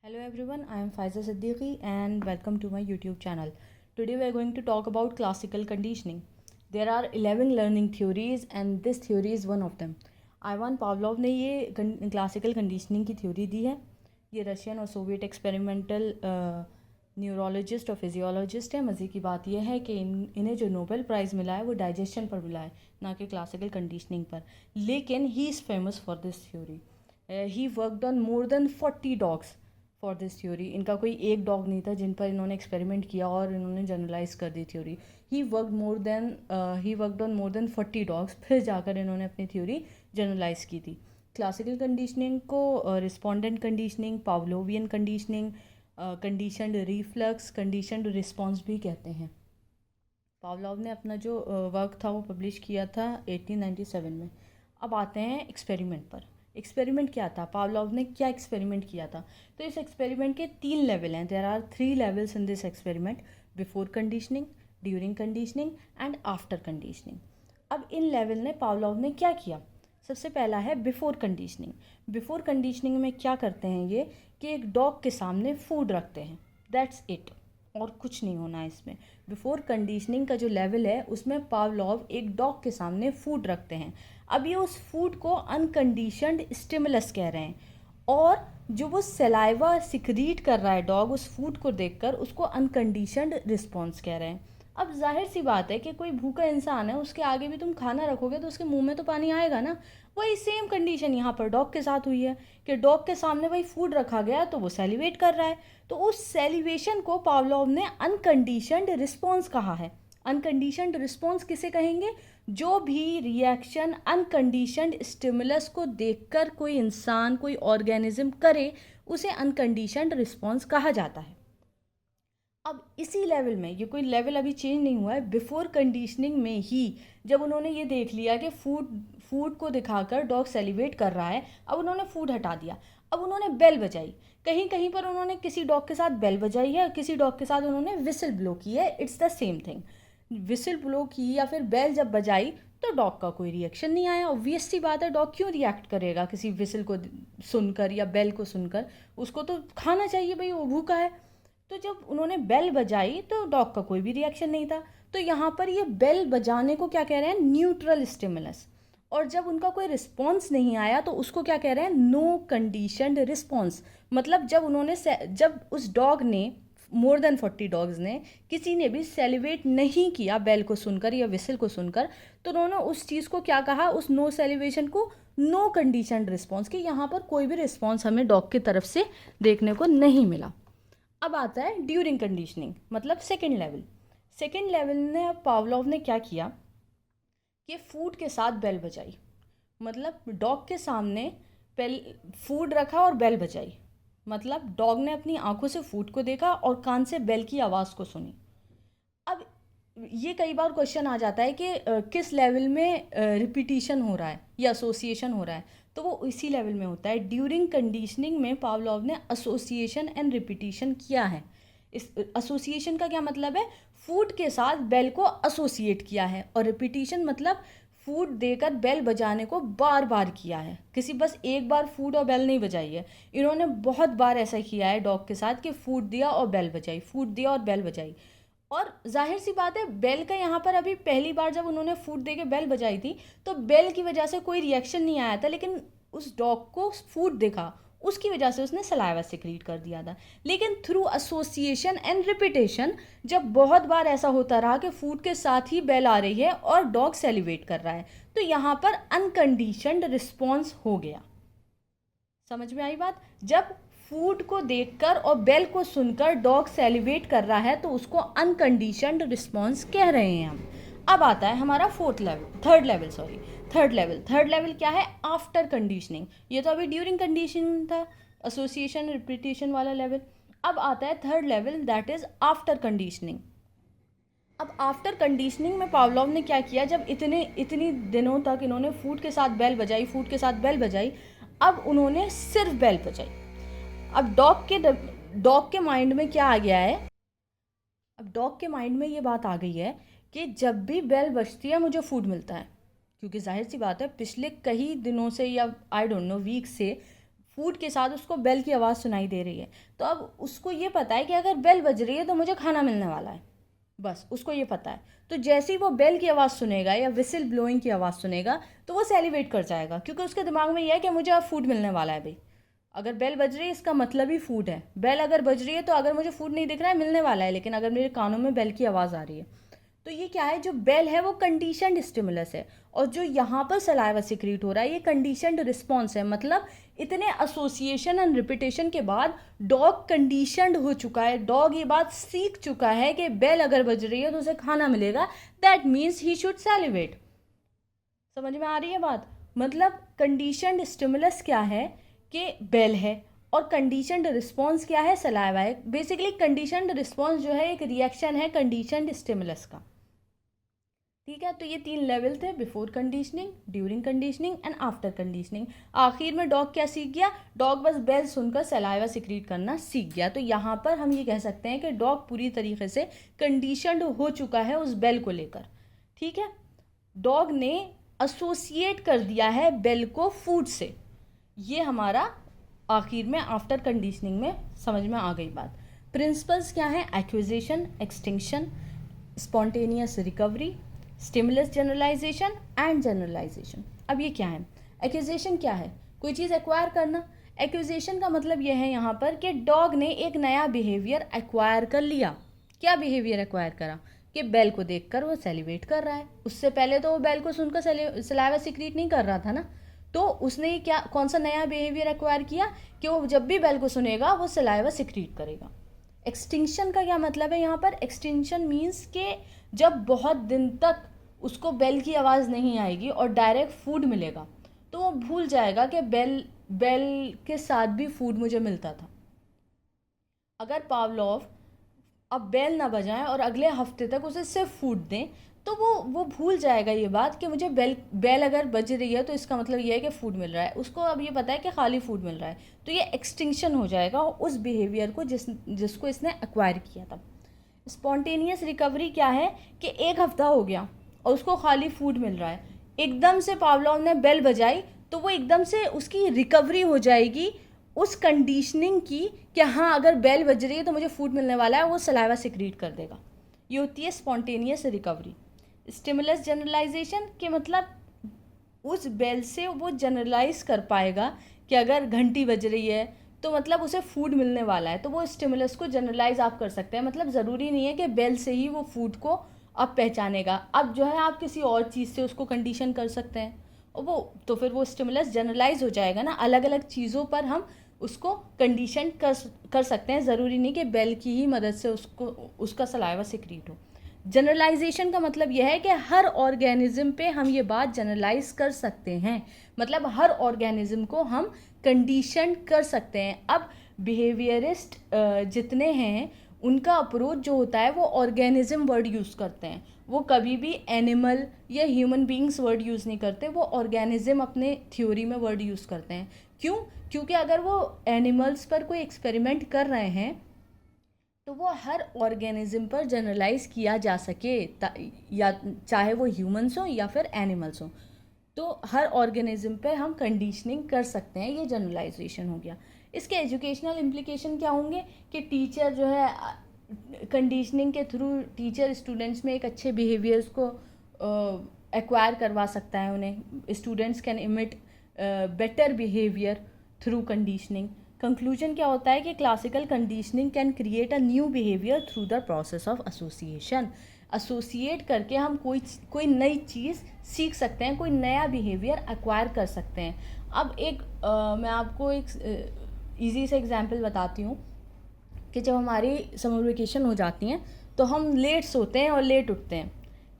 Hello everyone, I am Faiza Siddiqui and welcome to my YouTube channel. Today we are going to talk about classical conditioning. There are 11 learning theories and this theory is one of them. Ivan Pavlov ने ये classical conditioning की theory दी है. ये Russian और Soviet experimental neurologist और physiologist है. मज़े की बात यह है कि इन्हें जो नोबेल प्राइज़ मिला है वो डाइजेशन पर मिला है, ना कि क्लासिकल कंडीशनिंग पर. लेकिन he is famous for this theory. He worked on more than 40 dogs for this theory. इनका कोई एक डॉग नहीं था जिन पर इन्होंने एक्सपेरिमेंट किया और इन्होंने जनरलाइज कर दी theory. He worked on more than 40 dogs, फिर जाकर इन्होंने अपनी थ्योरी जनरलाइज की थी. क्लासिकल कंडीशनिंग को respondent conditioning, Pavlovian conditioning, conditioned reflex, conditioned response भी कहते हैं. पावलोव ने अपना जो वर्क था वो पब्लिश किया था 1897 में. अब आते हैं एक्सपेरिमेंट पर. एक्सपेरिमेंट क्या था, पावलोव ने क्या एक्सपेरिमेंट किया था. तो इस एक्सपेरिमेंट के 3 लेवल हैं. There are 3 levels in this experiment: before conditioning, during conditioning and after conditioning. अब इन लेवल ने पावलोव ने क्या किया. सबसे पहला है बिफोर कंडीशनिंग. बिफोर कंडीशनिंग में क्या करते हैं ये कि एक डॉग के सामने फूड रखते हैं. दैट्स इट, और कुछ नहीं होना है इसमें. बिफोर कंडीशनिंग का जो लेवल है उसमें पावलोव एक डॉग के सामने फूड रखते हैं. अब ये उस फूड को अनकंडीशनड स्टिमुलस कह रहे हैं, और जो वो सलाइवा सिक्रीट कर रहा है डॉग उस फूड को देखकर, उसको अनकंडीशनड रिस्पॉन्स कह रहे हैं. अब जाहिर सी बात है कि कोई भूखा इंसान है, उसके आगे भी तुम खाना रखोगे तो उसके मुंह में तो पानी आएगा ना. वही सेम कंडीशन यहाँ पर डॉग के साथ हुई है कि डॉग के सामने वही फूड रखा गया तो वो सेलिवेट कर रहा है. तो उस सेलिवेशन को पावलोव ने अनकंडीशनड रिस्पॉन्स कहा है. अनकंडीशनड रिस्पॉन्स किसे कहेंगे? जो भी रिएक्शन अनकंडीशनड स्टिमुलस को देखकर कोई इंसान, कोई ऑर्गेनिज्म करे, उसे अनकंडीशनड रिस्पॉन्स कहा जाता है. अब इसी लेवल में, ये कोई लेवल अभी चेंज नहीं हुआ है, बिफोर कंडीशनिंग में ही जब उन्होंने ये देख लिया कि फूड को दिखाकर डॉग सेलिब्रेट कर रहा है, अब उन्होंने फूड हटा दिया. अब उन्होंने बेल बजाई. कहीं कहीं पर उन्होंने किसी डॉग के साथ बेल बजाई है, किसी डॉग के साथ उन्होंने विसल ब्लो की है. It's the same thing. Whistle blow की या फिर बेल जब बजाई तो डॉग का कोई रिएक्शन नहीं आया. ऑब्वियस सी बात है, डॉग क्यों रिएक्ट करेगा किसी विसल को सुनकर या बेल को सुनकर? उसको तो खाना चाहिए भाई, वो भूखा है. तो जब उन्होंने बेल बजाई तो डॉग का कोई भी रिएक्शन नहीं था. तो यहाँ पर ये बेल बजाने को क्या कह रहे हैं? Neutral stimulus. और जब उनका कोई रिस्पॉन्स नहीं आया तो उसको क्या कह रहे हैं? No conditioned response. मतलब जब उस डॉग ने, मोर देन 40 डॉग्स ने, किसी ने भी सेलिब्रेट नहीं किया बेल को सुनकर या विसल को सुनकर, तो उन्होंने उस चीज़ को क्या कहा, उस नो सेलिब्रेशन को नो कंडीशनड रिस्पॉन्स, कि यहाँ पर कोई भी रिस्पॉन्स हमें डॉग की तरफ से देखने को नहीं मिला. अब आता है ड्यूरिंग कंडीशनिंग, मतलब सेकेंड लेवल. सेकेंड लेवल ने, अब पावलोव ने क्या किया कि फूड के साथ बेल बजाई. मतलब डॉग के सामने बेल, फूड रखा और बेल बजाई. मतलब डॉग ने अपनी आंखों से फूड को देखा और कान से बेल की आवाज़ को सुनी. अब ये कई बार क्वेश्चन आ जाता है कि किस लेवल में रिपीटिशन हो रहा है या एसोसिएशन हो रहा है. तो वो इसी लेवल में होता है. ड्यूरिंग कंडीशनिंग में पावलोव ने एसोसिएशन एंड रिपीटिशन किया है. इस एसोसिएशन का क्या मतलब है? फूड के साथ बेल को एसोसिएट किया है. और रिपीटिशन मतलब फूड देकर बेल बजाने को बार बार किया है. किसी बस एक बार फूड और बेल नहीं बजाई है, इन्होंने बहुत बार ऐसा किया है डॉग के साथ कि फूड दिया और बेल बजाई, फूड दिया और बेल बजाई. और जाहिर सी बात है, बेल का यहाँ पर अभी पहली बार जब उन्होंने फूड दे के बेल बजाई थी तो बेल की वजह से कोई रिएक्शन नहीं आया था, लेकिन उस डॉग को फूड दिखा, उसकी वजह से उसने सलाइवा सिक्रीट कर दिया था. लेकिन थ्रू एसोसिएशन एंड रिपीटेशन, जब बहुत बार ऐसा होता रहा कि फूड के साथ ही बेल आ रही है और डॉग सेलिब्रेट कर रहा है, तो यहाँ पर अनकंडीशनड रिस्पॉन्स हो गया. समझ में आई बात? जब फूड को देखकर और बेल को सुनकर डॉग सेलिब्रेट कर रहा है तो उसको अनकंडीशनड रिस्पॉन्स कह रहे हैं हम. अब आता है हमारा थर्ड लेवल क्या है? After conditioning. ये तो अभी ड्यूरिंग कंडीशनिंग था, एसोसिएशन रिपीटेशन वाला लेवल. अब आता है third level, that is after conditioning. अब आफ्टर कंडीशनिंग में पावलोव ने क्या किया, जब इतनी दिनों तक इन्होंने फूड के साथ बेल बजाई, अब उन्होंने सिर्फ बेल बजाई. अब डॉग के माइंड में क्या आ गया है? अब डॉग के माइंड में ये बात आ गई है कि जब भी बेल बजती है मुझे फूड मिलता है. क्योंकि जाहिर सी बात है, पिछले कई दिनों से या आई डोंट नो वीक से फूड के साथ उसको बेल की आवाज़ सुनाई दे रही है, तो अब उसको ये पता है कि अगर बेल बज रही है तो मुझे खाना मिलने वाला है, बस उसको ये पता है। तो जैसे ही वो बेल की आवाज़ सुनेगा या विसिल ब्लोइंग की आवाज़ सुनेगा तो वो सेलिब्रेट कर जाएगा, क्योंकि उसके दिमाग में ये है कि मुझे अब फूड मिलने वाला है भाई। अगर बेल बज रही है इसका मतलब ही फूड है। बेल अगर बज रही है तो अगर मुझे फूड नहीं दिख रहा है मिलने वाला है, लेकिन अगर मेरे कानों में बेल की आवाज़ आ रही है तो ये क्या है, जो बेल है वो कंडीशनड स्टिमुलस है, और जो यहाँ पर सलाइवा सिक्रीट हो रहा है ये कंडीशनड रिस्पॉन्स है। मतलब इतने एसोसिएशन एंड रिपीटेशन के बाद डॉग कंडीशनड हो चुका है, डॉग ये बात सीख चुका है कि बेल अगर बज रही है तो उसे खाना मिलेगा, दैट मीन्स ही शुड सैलिवेट। समझ में आ रही है बात? मतलब कंडीशनड स्टिमुलस क्या है कि बेल है, और कंडीशनड रिस्पॉन्स क्या है, सलाइवा है। बेसिकली कंडीशनड रिस्पॉन्स जो है एक रिएक्शन है कंडीशनड स्टिमुलस का। ठीक है, तो ये 3 लेवल थे, before conditioning, during conditioning and after conditioning. आखिर में डॉग क्या सीख गया? डॉग बस बेल सुनकर सलाइवा सिक्रीट करना सीख गया। तो यहाँ पर हम ये कह सकते हैं कि डॉग पूरी तरीके से कंडीशनड हो चुका है उस बेल को लेकर। ठीक है, डॉग ने एसोसिएट कर दिया है बेल को फूड से। ये हमारा आखिर में आफ्टर कंडीशनिंग में समझ में आ गई बात। प्रिंसिपल्स क्या है? Acquisition, extinction, spontaneous recovery, stimulus generalization and generalization. अब ये क्या है? एक्विजिशन क्या है? कोई चीज़ एक्वायर करना। एक्विजिशन का मतलब यह है यहाँ पर कि डॉग ने एक नया बिहेवियर एक्वायर कर लिया। क्या बिहेवियर एक्वायर करा? कि बेल को देखकर वो सेलिब्रेट कर रहा है। उससे पहले तो वो बेल को सुनकर सलाइवा सिक्रीट नहीं कर रहा था ना। तो उसने क्या, कौन सा नया बिहेवियर एक्वायर किया कि वो जब भी बेल को सुनेगा वो सलाइवा सिक्रीट करेगा। एक्सटिंक्शन का क्या मतलब है यहाँ पर? एक्सटिंक्शन मीन्स कि जब बहुत दिन तक उसको बेल की आवाज़ नहीं आएगी और डायरेक्ट फूड मिलेगा तो वो भूल जाएगा कि बेल के साथ भी फूड मुझे मिलता था। अगर पावलोव अब बेल ना बजाएं और अगले हफ्ते तक उसे सिर्फ फूड दें तो वो भूल जाएगा ये बात कि मुझे बेल अगर बज रही है तो इसका मतलब ये है कि फ़ूड मिल रहा है। उसको अब ये पता है कि खाली फूड मिल रहा है, तो ये एक्सटिंक्शन हो जाएगा उस बिहेवियर को जिसको इसने एक्वायर किया था। स्पॉन्टेनियस रिकवरी क्या है कि 1 हफ्ता हो गया और उसको खाली फूड मिल रहा है, एकदम से पावलोव ने बेल बजाई तो वो एकदम से उसकी रिकवरी हो जाएगी उस कंडीशनिंग की कि हाँ अगर बेल बज रही है तो मुझे फूड मिलने वाला है, वो सलाइवा सिक्रीट कर देगा। ये होती है स्पॉन्टेनियस रिकवरी। स्टिमुलस जनरलाइजेशन के मतलब उस बेल से वो जनरलाइज कर पाएगा कि अगर घंटी बज रही है तो मतलब उसे फूड मिलने वाला है, तो वो स्टिमुलस को जनरलाइज आप कर सकते हैं। मतलब ज़रूरी नहीं है कि बेल से ही वो फूड को आप पहचानेगा। अब जो है आप किसी और चीज़ से उसको कंडीशन कर सकते हैं और वो तो फिर वो स्टिमुलस जनरलाइज हो जाएगा ना। अलग अलग चीज़ों पर हम उसको कंडीशन कर सकते हैं, ज़रूरी नहीं कि बेल की ही मदद से उसका सलाइवा सिक्रीट हो। जनरलाइजेशन का मतलब यह है कि हर ऑर्गेनिज्म पे हम ये बात जनरलाइज कर सकते हैं, मतलब हर ऑर्गेनिज्म को हम कंडीशन कर सकते हैं। अब बिहेवियरिस्ट जितने हैं उनका अप्रोच जो होता है वो ऑर्गेनिज्म वर्ड यूज़ करते हैं, वो कभी भी एनिमल या ह्यूमन बींग्स वर्ड यूज़ नहीं करते, वो ऑर्गेनिज्म अपने थ्योरी में वर्ड यूज़ करते हैं। क्यों? क्योंकि अगर वो एनिमल्स पर कोई एक्सपेरिमेंट कर रहे हैं तो वो हर ऑर्गेनिज्म पर जनरलाइज किया जा सके, या चाहे वो ह्यूमंस हो या फिर एनिमल्स हो, तो हर ऑर्गेनिज्म पे हम कंडीशनिंग कर सकते हैं। ये जनरलाइजेशन हो गया। इसके एजुकेशनल इम्प्लीकेशन क्या होंगे कि टीचर जो है कंडीशनिंग के थ्रू टीचर स्टूडेंट्स में एक अच्छे बिहेवियर्स को एक्वायर करवा सकता है उन्हें। Students can emit better behaviour through conditioning. Conclusion क्या होता है कि classical conditioning can create a new behaviour through the process of association. Associate करके हम कोई नई चीज़ सीख सकते हैं, कोई नया बिहेवियर एक्वायर कर सकते हैं। अब मैं आपको एक ईजी से एग्जांपल बताती हूँ कि जब हमारी समर वेकेशन हो जाती हैं तो हम लेट सोते हैं और लेट उठते हैं,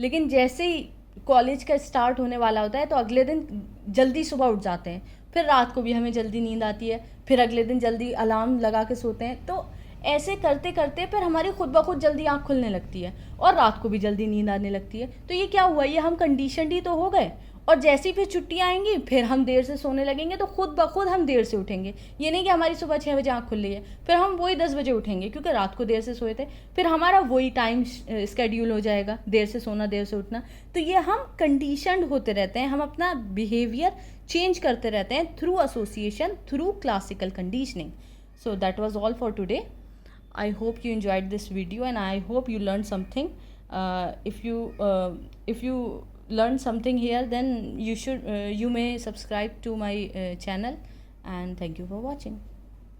लेकिन जैसे ही कॉलेज का स्टार्ट होने वाला होता है तो अगले दिन जल्दी सुबह उठ जाते हैं, फिर रात को भी हमें जल्दी नींद आती है, फिर अगले दिन जल्दी अलार्म लगा के सोते हैं। तो ऐसे करते करते फिर हमारी खुद ब खुद जल्दी आँख खुलने लगती है और रात को भी जल्दी नींद आने लगती है। तो ये क्या हुआ? ये हम कंडीशनड ही तो हो गए, और जैसी फिर छुट्टियाँ आएंगी फिर हम देर से सोने लगेंगे, तो खुद ब खुद हम देर से उठेंगे। ये नहीं कि हमारी सुबह 6 बजे आँख खुल रही है फिर हम वही 10 बजे उठेंगे क्योंकि रात को देर से सोए थे, फिर हमारा वही टाइम स्केड्यूल हो जाएगा, देर से सोना देर से उठना। तो ये हम कंडीशनड होते रहते हैं, हम अपना बिहेवियर चेंज करते रहते हैं through association, through classical conditioning. So that was all for today. I hope you enjoyed this video and I hope you learned something. If you learned something here, then you may subscribe to my channel, and thank you for watching.